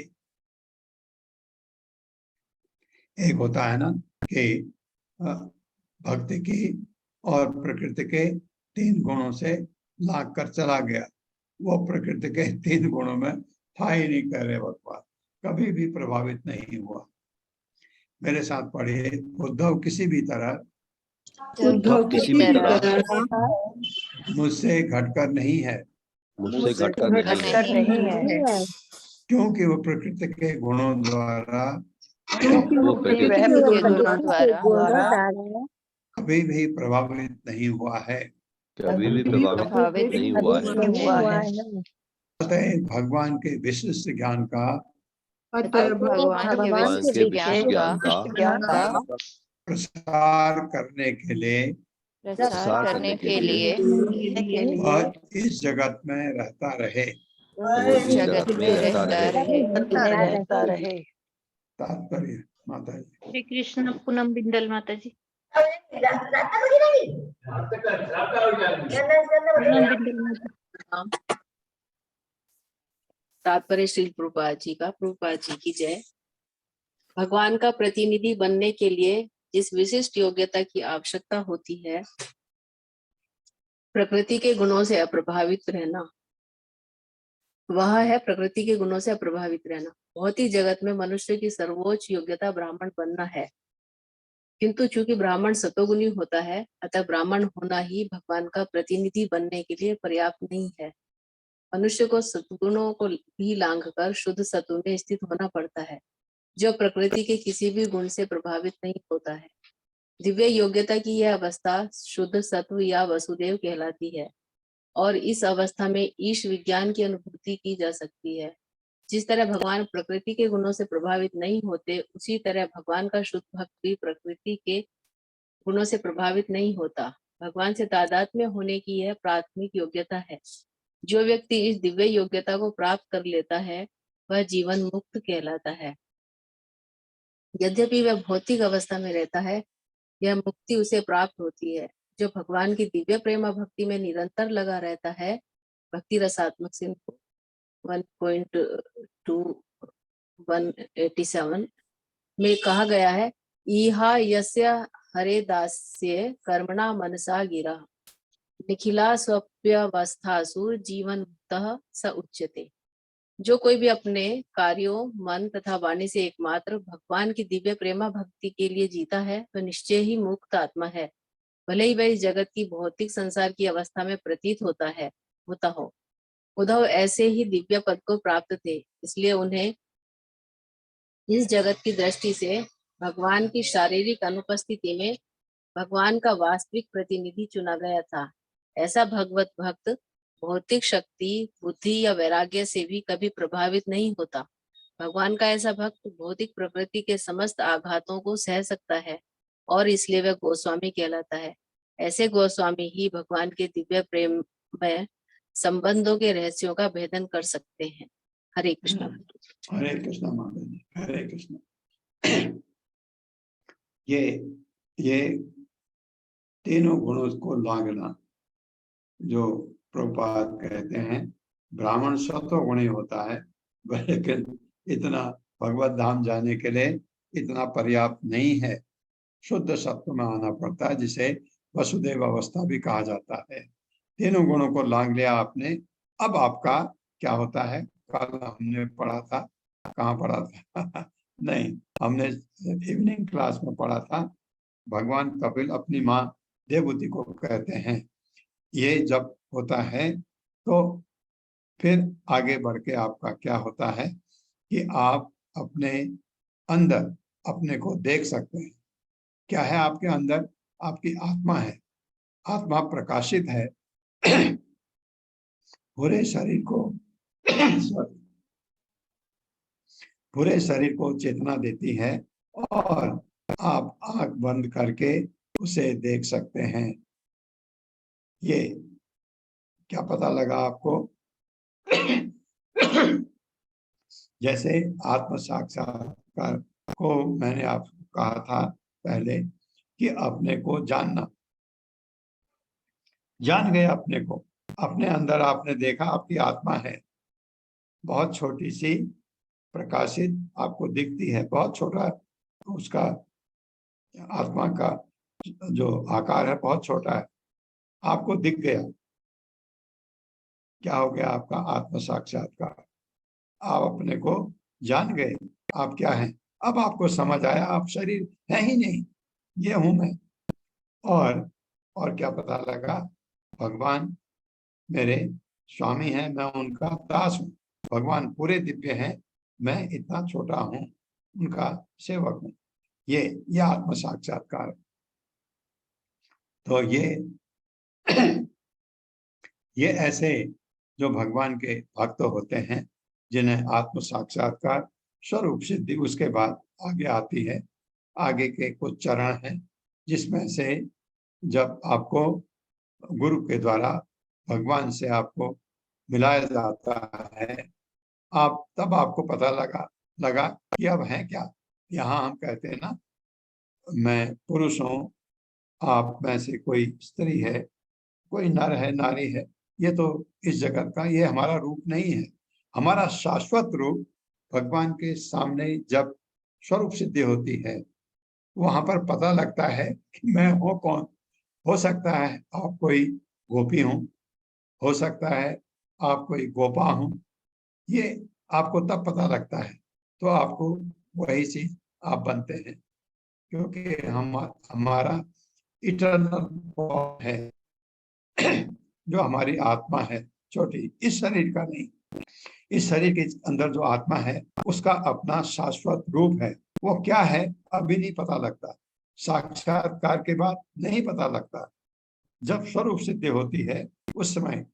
एक होता है ना कि भक्ति की और प्रकृति के 3 गुणों से लाग कर चला गया, वो प्रकृति के 3 गुणों में था ही नहीं, कह रहे भगवान, कभी भी प्रभावित नहीं हुआ। मेरे साथ पढ़िए, उद्धव किसी भी तरह मुझसे घटकर नहीं है, मुझसे घटकर नहीं है, क्योंकि वो प्रकृति के गुणों द्वारा कभी भी प्रभावित नहीं हुआ है, कभी भी प्रभावित नहीं हुआ है। अतः भगवान के विशिष्ट ज्ञान का भगवान के विशिष्ट ज्ञान का प्रसार करने के लिए वह इस जगत में रहता रहे। तात्पर्य माता जी। हरे कृष्ण। पूनम बिंदल माता जी। तात्पर्य श्री प्रभुपाद जी की जय। भगवान का प्रतिनिधि बनने के लिए जिस विशिष्ट योग्यता की आवश्यकता होती है, प्रकृति के गुणों से अप्रभावित रहना, वह है प्रकृति के गुणों से अप्रभावित रहना। भौतिक जगत में मनुष्य की सर्वोच्च योग्यता ब्राह्मण बनना है, किंतु चूंकि ब्राह्मण सतोगुणी होता है, अतः ब्राह्मण होना ही भगवान का प्रतिनिधि बनने के लिए पर्याप्त नहीं है। मनुष्य को सद्गुणों को भी लांघकर शुद्ध सत्व में स्थित होना पड़ता है, जो प्रकृति के किसी भी गुण से प्रभावित नहीं होता है। दिव्य योग्यता की यह अवस्था शुद्ध सत्व या वसुदेव कहलाती है, और इस अवस्था में ईश विज्ञान की अनुभूति की जा सकती है। जिस तरह भगवान प्रकृति के गुणों से प्रभावित नहीं होते, उसी तरह भगवान का शुद्ध भक्त भी प्रकृति के गुणों से प्रभावित नहीं होता। भगवान से तादात्म्य होने की यह प्राथमिक योग्यता है। जो व्यक्ति इस दिव्य योग्यता को प्राप्त कर लेता है, वह जीवन मुक्त कहलाता है। यद्यपि वह भौतिक अवस्था में रहता है, यह मुक्ति उसे प्राप्त होती है। जो भगवान की दिव्य प्रेम भक्ति में निरंतर लगा रहता है, भक्ति रसात्मक सिंधु 1.2-187 में कहा गया है, इहा यस्य हरे दास्य कर्मणा मनसा गिरा निखिला स्वप्यवस्थासु जीवन मुक्तः स उच्यते। जो कोई भी अपने कार्यों, मन तथा वाणी से एकमात्र भगवान की दिव्य प्रेमा भक्ति के लिए जीता है, तो निश्चय ही मुक्त आत्मा है, भले ही वह इस जगत की भौतिक संसार की अवस्था में प्रतीत होता हो। उद्धव ऐसे ही दिव्य पद को प्राप्त थे, इसलिए उन्हें इस जगत की दृष्टि से भगवान की शारीरिक अनुपस्थिति में भगवान का वास्तविक प्रतिनिधि चुना गया था। ऐसा भगवत भक्त भौतिक शक्ति, बुद्धि या वैराग्य से भी कभी प्रभावित नहीं होता। भगवान का ऐसा भक्त भौतिक प्रकृति के समस्त आघातों को सह सकता है, और इसलिए वह गोस्वामी कहलाता है। ऐसे गोस्वामी ही भगवान के दिव्य प्रेम में संबंधों के रहस्यों का भेदन कर सकते हैं। हरे कृष्ण। हरे कृष्ण माता जी। हरे कृष्ण। ये तीनों गुणों को लांघना, जो प्रभुपाद कहते हैं, ब्राह्मण सतो गुणी होता है, लेकिन इतना भगवत धाम जाने के लिए इतना पर्याप्त नहीं है। शुद्ध सत्व में आना पड़ता है, जिसे वसुदेव अवस्था भी कहा जाता है। तीनों गुणों को लांघ लिया आपने, अब आपका क्या होता है? कल हमने पढ़ा था कहाँ पढ़ा था? नहीं, हमने इवनिंग क्लास में पढ़ा था। भगवान कपिल अपनी माँ देवहूति को कहते हैं। ये जब होता है तो फिर आगे बढ़ के आपका क्या होता है कि आप अपने अंदर अपने को देख सकते हैं। क्या है आपके अंदर? आपकी आत्मा है। आत्मा प्रकाशित है, पूरे शरीर को पूरे शरीर को चेतना देती है और आप आंख बंद करके उसे देख सकते हैं। ये क्या पता लगा आपको? जैसे आत्म साक्षात्कार को मैंने आपको कहा था पहले कि अपने को जानना, जान गए अपने को, अपने अंदर आपने देखा आपकी आत्मा है, बहुत छोटी सी प्रकाशित आपको दिखती है, बहुत छोटा उसका आत्मा का जो आकार है बहुत छोटा है, आपको दिख गया। क्या हो गया? आपका आत्म साक्षात्कार। आप अपने को जान गए, आप क्या हैं। अब आपको समझ आया आप शरीर है ही नहीं, ये हूं मैं। और क्या पता लगा? भगवान मेरे स्वामी हैं, मैं उनका दास हूं। भगवान पूरे दिव्य हैं, मैं इतना छोटा हूं, उनका सेवक हूं। ये आत्म साक्षात्कार। तो ये ऐसे जो भगवान के भक्त होते हैं जिन्हें आत्म साक्षात्कार स्वरूप सिद्धि, उसके बाद आगे आती है। आगे के कुछ चरण हैं जिसमें से जब आपको गुरु के द्वारा भगवान से आपको मिलाया जाता है, तब आपको पता लगा कि अब है क्या। यहाँ हम कहते हैं ना, मैं पुरुष हूँ, आप में से कोई स्त्री है, कोई नर है, नारी है। ये तो इस जगत का, ये हमारा रूप नहीं है। हमारा शाश्वत रूप भगवान के सामने जब स्वरूप सिद्धि होती है, वहां पर पता लगता है कि मैं हूँ कौन। हो सकता है आप कोई गोपी हो सकता है आप कोई गोपा हूं, ये आपको तब पता लगता है। तो आपको वही चीज आप बनते हैं, क्योंकि हमारा इटर्नल है जो हमारी आत्मा है छोटी, इस शरीर का नहीं। इस शरीर के अंदर जो आत्मा है उसका अपना शाश्वत रूप है। वो क्या है अभी नहीं पता लगता, साक्षात्कार के बाद नहीं पता लगता। जब स्वरूप सिद्धि होती है उस समय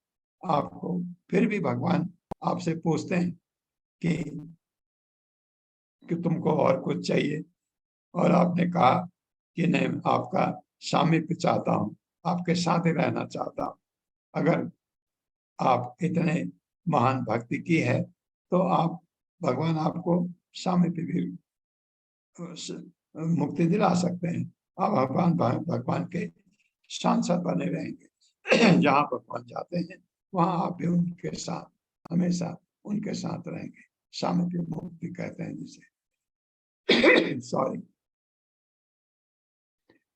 आपको फिर भी भगवान आपसे पूछते हैं कि तुमको और कुछ चाहिए, और आपने कहा कि नहीं, आपका सामीप्य चाहता हूं, आपके साथ ही रहना चाहता हूं। अगर आप इतने महान भक्ति की है तो भगवान आपको सामीप्य भी मुक्ति दिला सकते हैं। आप भगवान के सांसद बने रहेंगे। जहां भगवान जाते हैं वहां आप भी उनके साथ, हमेशा उनके साथ रहेंगे। सामीप्य मुक्ति कहते हैं जिसे। सॉरी,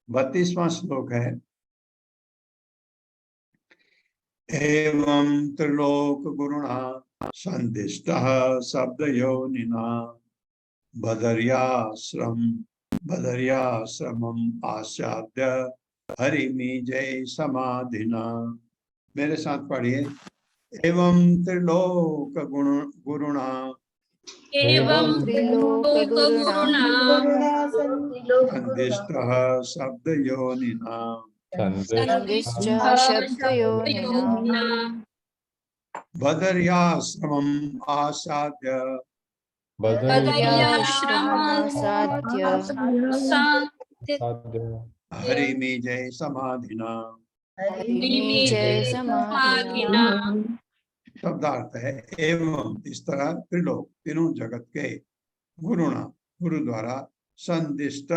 32वां श्लोक है। एवं त्रिलोक गुरुणा संदिष्टः शब्द योनिना बदर्याश्रमम् आस्याद्य हरिमीजय समाधिना। मेरे साथ पढ़िए। एवं त्रिलोक गुरुणा एवं त्रिलोक गुरुणा संदिष्टः शब्द योनिना संदिष्टः शब्दयोनिना बदर्याश्रमम् आसाद्य बदर्याश्रममासाद्य हरिमीजय समाधिना। हरिमीजय समाधिना। शब्दार्थ है एवं इस तरह त्रिलोक, तीनों जगत के गुरुणा, गुरु द्वारा संदिष्ट,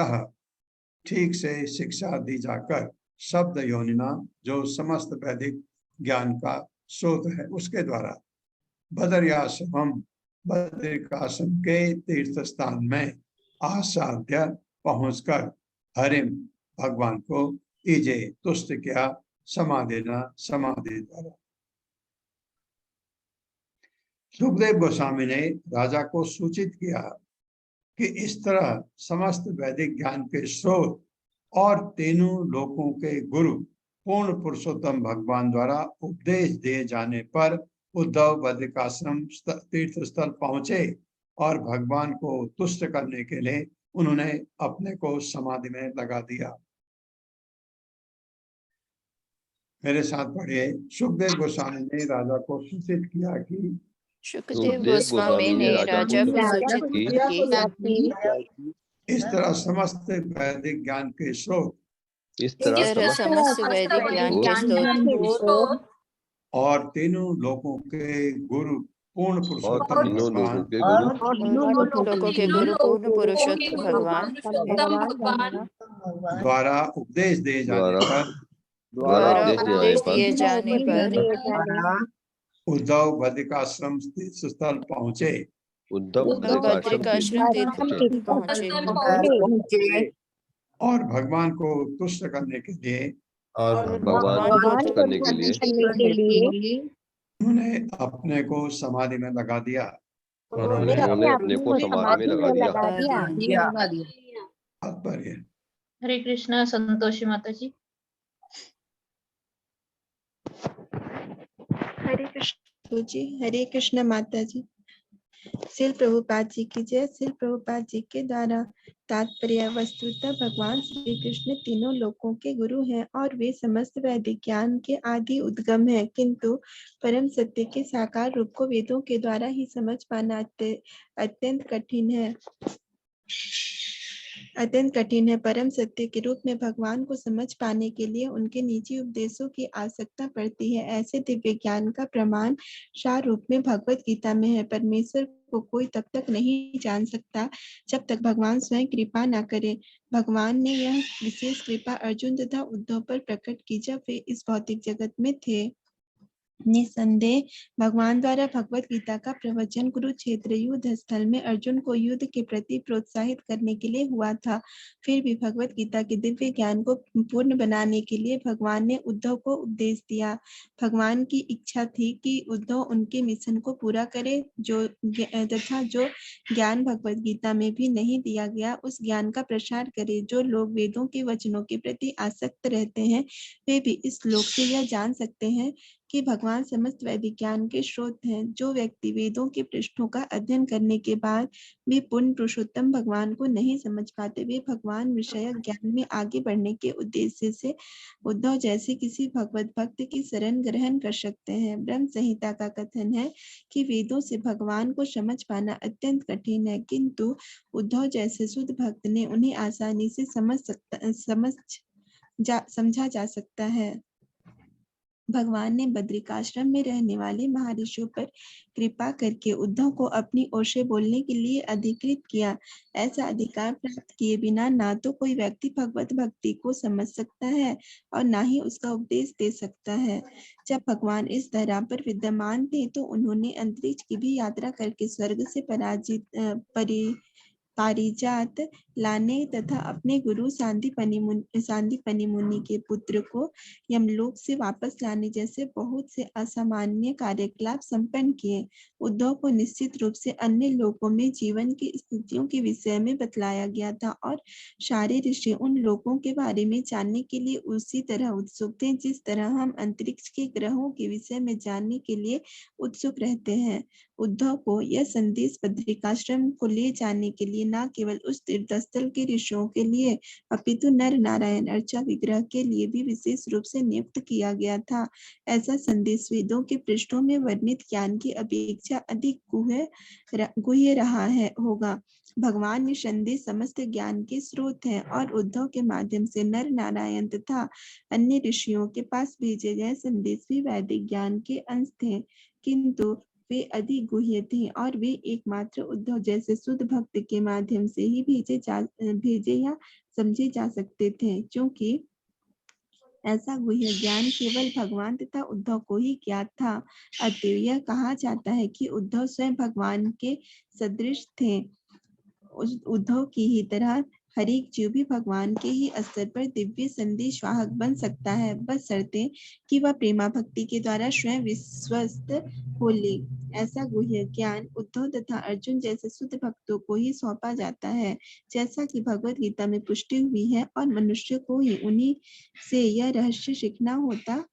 ठीक से शिक्षा दी जाकर, शब्द योनिना, जो समस्त वैदिक ज्ञान का स्रोत है, उसके द्वारा बदर्याश्रम, बद्रिकाश्रम के तीर्थ स्थान में आसाध्य पहुंचकर हरिम, भगवान को इजे तुष्ट किया, समाधिना, समाधि द्वारा। सुखदेव गोस्वामी ने राजा को सूचित किया कि इस तरह समस्त वैदिक ज्ञान के स्रोत और तीनों लोकों के गुरु पूर्ण पुरुषोत्तम भगवान द्वारा उपदेश दिए जाने पर उद्धव बद्रिकाश्रम तीर्थ स्थल पहुंचे और भगवान को तुष्ट करने के लिए उन्होंने अपने को समाधि में लगा दिया। मेरे साथ पढ़िए। सुखदेव गोस्वामी ने राजा को सूचित किया कि सुखदेव गोस्वामी ने राजा को सूचित किया कि इस तरह समस्त वैदिक ज्ञान के स्रोत इस तरह समस्त वैदिक ज्ञान के स्रोत और तीनों लोकों के गुरु पूर्ण और पुरुषोत्तम तीनों भगवान लोगों के गुरु पूर्ण पुरुषोत्तम भगवान द्वारा उपदेश दिए जाने पर उपदेश दिए जाने पर उद्धव बद्रिकाश्रम तीर्थ स्थल पहुंचे। उद्धव बद्रिकाश्रम तीर्थ पहुंचे और भगवान को तुष्ट करने के लिए भगवान को तुष्ट करने के लिए उन्होंने अपने को समाधि में लगा दिया। उन्होंने अपने को समाधि में लगा दिया। तात्पर्य। हरे कृष्णा संतोषी माता जी। हरे कृष्ण जी। हरे कृष्ण माता जी। श्रील प्रभुपाद जी की जय। श्रील प्रभुपाद जी के द्वारा तात्पर्य वस्तुतः भगवान श्री कृष्ण तीनों लोकों के गुरु हैं और वे समस्त वैदिक ज्ञान के आदि उद्गम हैं, किंतु परम सत्य के साकार रूप को वेदों के द्वारा ही समझ पाना अत्यंत कठिन है। परम सत्य के रूप में भगवान को समझ पाने के लिए उनके निजी उपदेशों की आवश्यकता पड़ती है। ऐसे दिव्य ज्ञान का प्रमाण सार रूप में भगवत गीता में है। परमेश्वर को कोई तब तक नहीं जान सकता जब तक भगवान स्वयं कृपा न करे। भगवान ने यह विशेष कृपा अर्जुन तथा उद्धव पर प्रकट की जब वे इस भौतिक जगत में थे। निसंदेह भगवान द्वारा भगवत गीता का प्रवचन कुरुक्षेत्र युद्ध स्थल में अर्जुन को युद्ध के प्रति प्रोत्साहित करने के लिए हुआ था। फिर भी भगवत गीता के दिव्य ज्ञान को पूर्ण बनाने के लिए भगवान ने उद्धव को उपदेश दिया। भगवान की इच्छा थी कि उद्धव उनके मिशन को पूरा करे तथा जो ज्ञान भगवत गीता में भी नहीं दिया गया उस ज्ञान का प्रसार करे। जो लोग वेदों के वचनों के प्रति आसक्त रहते हैं वे भी इस श्लोक से यह जान सकते हैं कि भगवान समस्त वैदिक ज्ञान के स्रोत हैं। जो व्यक्ति वेदों के पृष्ठों का अध्ययन करने के बाद भी पूर्ण पुरुषोत्तम भगवान को नहीं समझ पाते वे भगवान विषयक ज्ञान में आगे बढ़ने के उद्देश्य से उद्धव जैसे किसी भगवत भक्त की शरण ग्रहण कर सकते हैं। ब्रह्म संहिता का कथन है कि वेदों से भगवान को समझ पाना अत्यंत कठिन है, किंतु उद्धव जैसे शुद्ध भक्त ने उन्हें आसानी से समझा जा सकता है। भगवान ने बद्रिकाश्रम में रहने वाले महर्षियों पर कृपा करके उद्धव को अपनी ओर से बोलने के लिए अधिकृत किया। ऐसा अधिकार प्राप्त किए बिना ना तो कोई व्यक्ति भगवत भक्ति को समझ सकता है और ना ही उसका उपदेश दे सकता है। जब भगवान इस धरा पर विद्यमान थे तो उन्होंने अंतरिक्ष की भी यात्रा करके स्वर्ग से पारिजात लाने तथा अपने गुरु सांदीपनि मुनि के पुत्र को यमलोक से वापस लाने जैसे बहुत से असामान्य कार्यकलाप संपन्न किए। उद्धव को निश्चित रूप से अन्य लोकों में जीवन की स्थितियों के विषय में बतलाया गया था और सारे ऋषि उन लोकों के बारे में जानने के लिए उसी तरह उत्सुक थे जिस तरह हम अंतरिक्ष के ग्रहों के विषय में जानने के लिए उत्सुक रहते हैं। उद्धव को यह संदेश बद्रिकाश्रम को ले जाने के लिए न केवल उस तीर्थस्थल के ऋषियों के लिए अपितु नर नारायण अर्चा विग्रह के लिए भी विशेष रूप से नियुक्त किया गया था। ऐसा संदेश वेदों के पृष्ठों में वर्णित ज्ञान की अपेक्षा अधिक गुह्य रहा होगा। भगवान निसंदेह समस्त ज्ञान के स्रोत हैं और उद्धव के माध्यम से नर नारायण तथा अन्य ऋषियों के पास भेजे गए संदेश भी वैदिक ज्ञान के अंश थे, किंतु वे अधिक गुह्य थे और वे एकमात्र उद्धव जैसे शुद्ध भक्त के माध्यम से ही भेजे या समझे जा सकते थे, क्योंकि ऐसा गुह्य ज्ञान केवल भगवान तथा उद्धव को ही ज्ञात था। अतः यह कहा जाता है कि उद्धव स्वयं भगवान के सदृश थे। उद्धव की ही तरह हर एक जीव भी भगवान के ही स्तर पर दिव्य संदेश वाहक बन सकता है, बस शर्तें कि वह प्रेमा भक्ति के द्वारा स्वयं विश्वस्त हो ले। ऐसा गुह्य ज्ञान उद्धव तथा अर्जुन जैसे शुद्ध भक्तों को ही सौंपा जाता है, जैसा कि भगवत गीता में पुष्टि हुई है, और मनुष्य को ही उन्हीं से यह रहस्य सीखना होता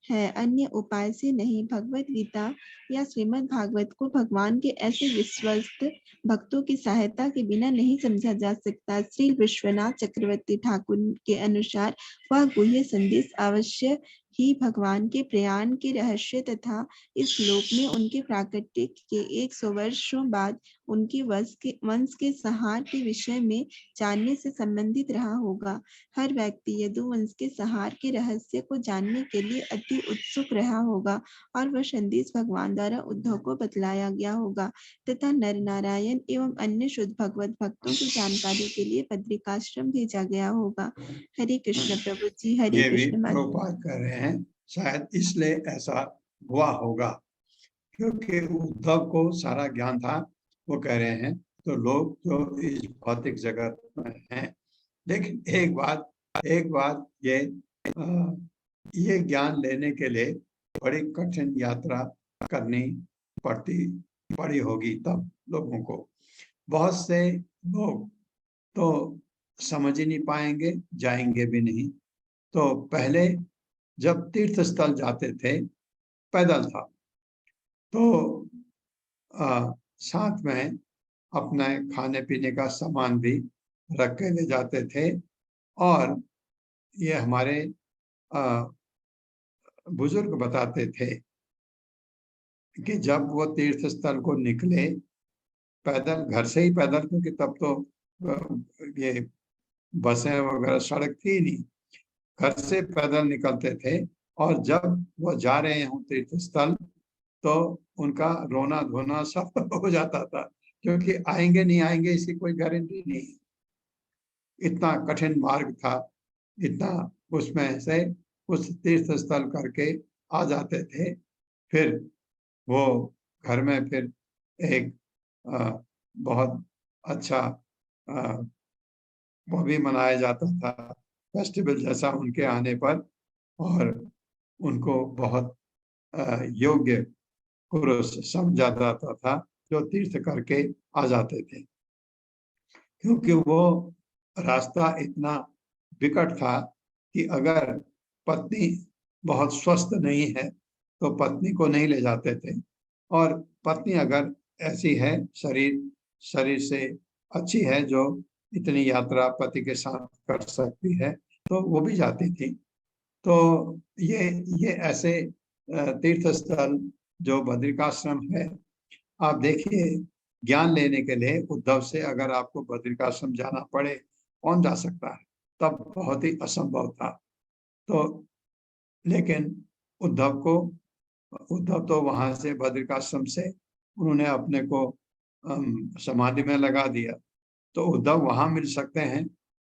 है, अन्य उपाय से नहीं। भगवत गीता या श्रीमद् भागवत को भगवान के ऐसे विश्वस्त भक्तों की सहायता के बिना नहीं समझा जा सकता। श्री विश्वनाथ चक्रवर्ती ठाकुर के अनुसार वह गुह्य संदेश अवश्य ही भगवान के प्रयाण के रहस्य तथा इस श्लोक में उनके प्राकट्य के 100 वर्षों बाद उनके वंश के संहार के विषय में जानने से संबंधित रहा होगा। हर व्यक्ति यदुवंश के संहार के रहस्य को जानने के लिए अति उत्सुक रहा होगा, और वह संदेश भगवान द्वारा उद्धव को बतलाया गया होगा तथा नर नारायण एवं अन्य शुद्ध भगवत भक्तों की जानकारी के लिए बद्रिकाश्रम भेजा गया होगा। हरे कृष्ण प्रभु जी। हरे ये भी कृष्ण। प्रभुपाद कर रहे हैं, शायद इसलिए ऐसा हुआ होगा क्योंकि उद्धव को सारा ज्ञान था, वो कह रहे हैं। तो लोग जो इस भौतिक जगत में हैं, लेकिन एक बात ये ज्ञान लेने के लिए बड़ी कठिन यात्रा करनी पड़ी होगी तब लोगों को। बहुत से लोग तो समझ ही नहीं पाएंगे, जाएंगे भी नहीं। तो पहले जब तीर्थ स्थल जाते थे पैदल था, तो साथ में अपने खाने पीने का सामान भी रख के ले जाते थे। और ये हमारे बुजुर्ग बताते थे कि जब वो तीर्थ स्थल को निकले पैदल, घर से ही पैदल, क्योंकि तब तो ये बसें वगैरह सड़क थी नहीं, घर से पैदल निकलते थे। और जब वो जा रहे हों तीर्थ स्थल तो उनका रोना धोना सब हो जाता था, क्योंकि आएंगे नहीं आएंगे इसकी कोई गारंटी नहीं। इतना कठिन मार्ग था, इतना उसमें से कुछ तीर्थ स्थल करके आ जाते थे। फिर वो घर में फिर एक बहुत अच्छा वो भी मनाया जाता था, फेस्टिवल जैसा उनके आने पर, और उनको बहुत योग्य पुरुष समझा जाता था जो तीर्थ करके आ जाते थे, क्योंकि वो रास्ता इतना विकट था कि अगर पत्नी बहुत स्वस्थ नहीं है तो पत्नी को नहीं ले जाते थे, और पत्नी अगर ऐसी है शरीर से अच्छी है जो इतनी यात्रा पति के साथ कर सकती है तो वो भी जाती थी। तो ये ऐसे तीर्थ स्थल जो बद्रिकाश्रम है, आप देखिए ज्ञान लेने के लिए उद्धव से अगर आपको बद्रिकाश्रम जाना पड़े, कौन जा सकता है? तब बहुत ही असंभव था। तो लेकिन उद्धव तो वहां से बद्रिकाश्रम से उन्होंने अपने को समाधि में लगा दिया, तो उद्धव वहां मिल सकते हैं।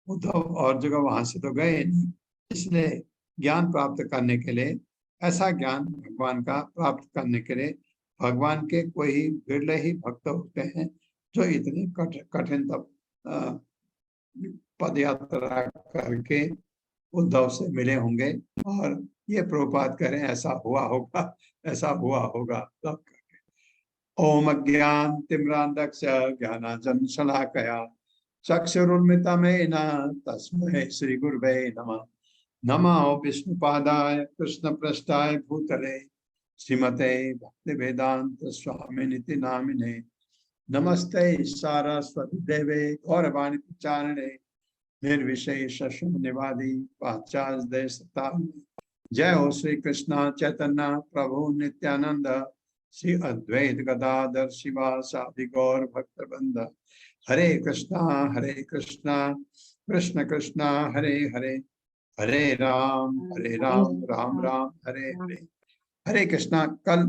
उद्धव और जगह वहां से तो गए नहीं, इसलिए ज्ञान प्राप्त करने के लिए, ऐसा ज्ञान भगवान का प्राप्त करने के लिए भगवान के कोई बिरले ही भक्त होते हैं जो इतनी कठिन पद यात्रा करके उद्धव से मिले होंगे। और ये प्रभुपाद करें ऐसा हुआ होगा तब करके। ओम अज्ञान तिम्रांधस्य ज्ञानांजन शलाकया चक्षुरुन्मिलितं तस्मै श्री गुरुवे नमः। नमो विष्णुपादाय कृष्णपृष्ठाय भूतले श्रीमते भक्तिवेदांत स्वामिनिति नामिने। नमस्ते सारस्वती देवे गौरवाणी प्रचारिणे निर्विशेष शून्यवादी पाश्चात्य देशतारिणे। जय हो श्री कृष्ण चैतन्य प्रभु नित्यानंद श्री अद्वैत गदाधर शिवासादि गौर भक्तवृंद। हरे कृष्णा कृष्ण कृष्णा हरे हरे, हरे राम राम राम हरे हरे। हरे कृष्णा। कल